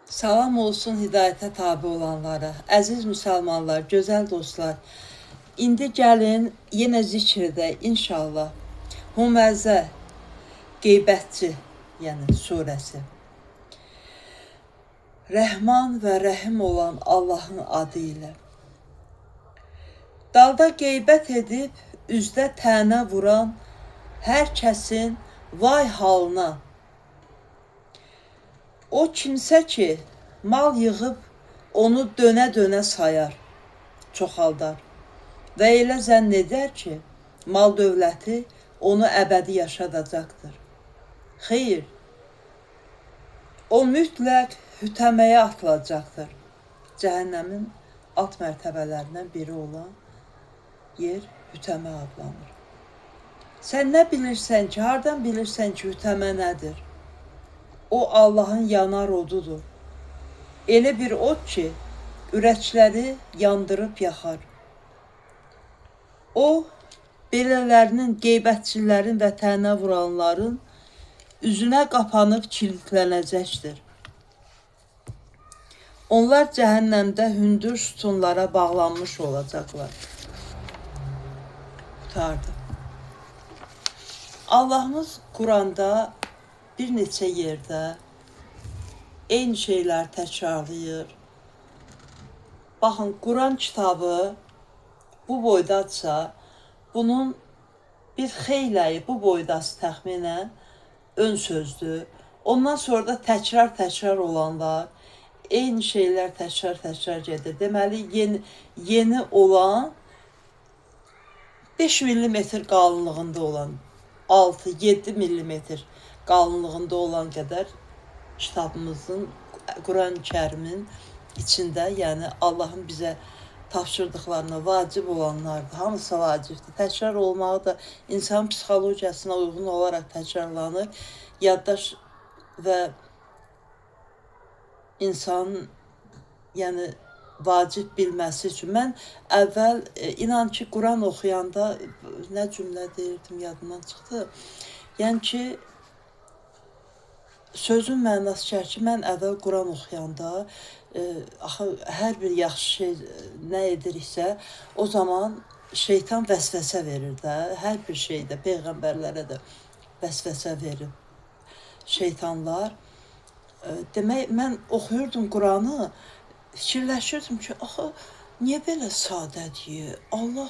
Salam olsun hidayətə tabi olanlara, əziz müsəlmanlar, gözəl dostlar. İndi gəlin yenə zikr edək inşallah. Huməzə, Qeybətçi, yəni surəsi. Rəhman və Rəhim olan Allahın adı ilə. Dalda qeybət edib, üzdə tənə vuran hər kəsin vay halına. O kimsə ki, mal yığıb, onu dönə-dönə sayar, çoxaldar və elə zənn edər ki, mal dövləti onu əbədi yaşadacaqdır. Xeyr, o mütləq hütəməyə atılacaqdır. Cəhənnəmin alt mərtəbələrindən biri olan yer hütəmə adlanır. Sən nə bilirsən ki, hardan bilirsən ki, hütəmə nədir? O Allahın yanar odudur. Elə bir od ki, ürəkləri yandırıb yaxar. O, belələrinin, qeybətçilərin və tənə vuranların üzünə qapanıb kilitlənəcəkdir. Onlar cəhənnəmdə hündür sütunlara bağlanmış olacaqlar. Qutardı. Allahımız Quranda bir neçə yerdə eyni şeylər təkrarlayır. Baxın, Quran kitabı bu boydadsa, bunun bir xeyləyi bu boydası təxminən ön sözdür. Ondan sonra da təkrar olanlar, eyni şeylər təkrar gedir. Deməli, yeni olan 5 millimetr qalınlığında olan, 6-7 millimetr qalınlığında olan qədər kitabımızın, Quran-ı Kərimin içində, yəni Allahın bizə tapşırdıqlarına vacib olanlardır. Hamısı vacibdir. Təkrar olmağı da insan psixologiyasına uyğun olaraq təkrarlanır. Yaddaş və insanın yəni vacib bilməsi üçün. Mən əvvəl, inan ki, Quran oxuyanda, nə cümlə deyirdim, yadımdan çıxdı. Yəni ki, sözün mənası gəlir ki, mən əvvəl Quran oxuyanda, axı, hər bir yaxşı şey nə ediriksə, o zaman şeytan vəsvəsə verir də, hər bir şeydə, peyğəmbərlərə də vəsvəsə verir şeytanlar. Demək, mən oxuyurdum Quranı, fikirləşirdim ki, axı, niyə belə sadədir? Allah,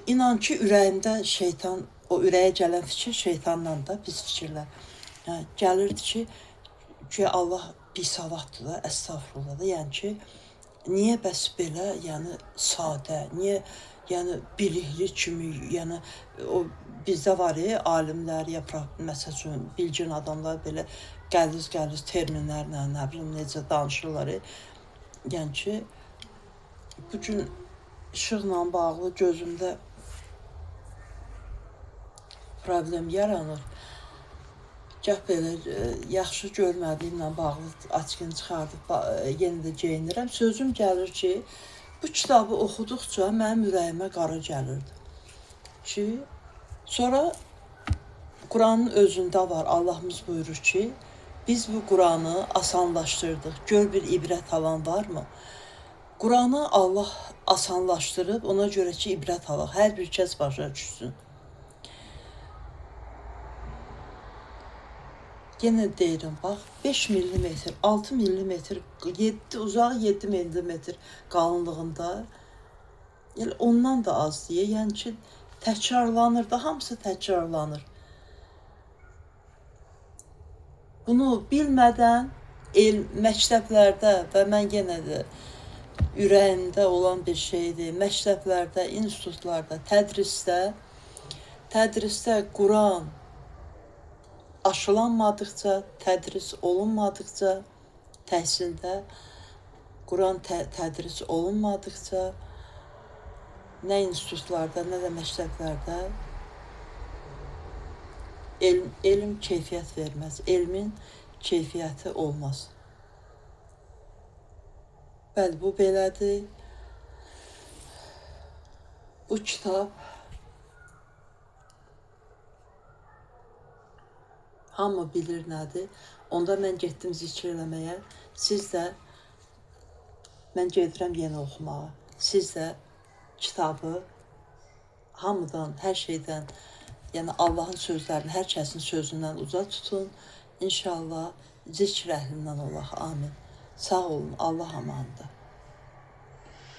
inan ki, ürəyimdə şeytan, o ürəyə gələn fikir şeytandan da pis fikirlər. Gəlirdi ki, Allah bisavaddır da, əstəğfurullah da, yəni ki, niyə bəs belə, yəni sadə, niyə, yəni bilikli kimi, yəni o bizdə var alimlər, məsəl üçün, bilgin adamlar belə qəliz terminlərlə, nə bilim, necə danışırlar. Yəni ki, bu gün işıqla bağlı gözümdə problem yaranır. Gəh belə yaxşı görmədiyimlə bağlı açqın çıxardıb yenə də geyinirəm. Sözüm gəlir ki, bu kitabı oxuduqca mənim ürəyimə qara gəlirdi. Ki, sonra Quranın özündə var, Allahımız buyurur ki, biz bu Quranı asanlaşdırdıq. Gör bir ibrət alan varmı? Quranı Allah asanlaşdırıb, ona görə ki, ibrət alaq. Hər bir kəs başa düşsün. Yenə deyirəm, bax, 5 millimetr, 6 millimetr, uzağı 7 millimetr qalınlığında, yəni ondan da az deyə, yəni ki, təkrarlanır da, hamısı təkrarlanır. Bunu bilmədən məktəblərdə və mən yenə də ürəyimdə olan bir şeydir, məktəblərdə, institutlarda, tədrisdə Quran aşılanmadıqca, tədris olunmadıqca, təhsildə Quran tədris olunmadıqca, nə institutlarda, nə də məktəblərdə elm keyfiyyət verməz, elmin keyfiyyəti olmaz. Bəli, bu belədir. Bu kitab Hamı bilir nədir. Onda mən getdim zikr eləməyə. Siz də, mən gedirəm yenə oxumağa. Siz də kitabı hamıdan, hər şeydən, yəni Allahın sözlərini, hər kəsin sözündən uzaq tutun. İnşallah zikr əhlindən olaq. Amin. Sağ olun. Allah amanında.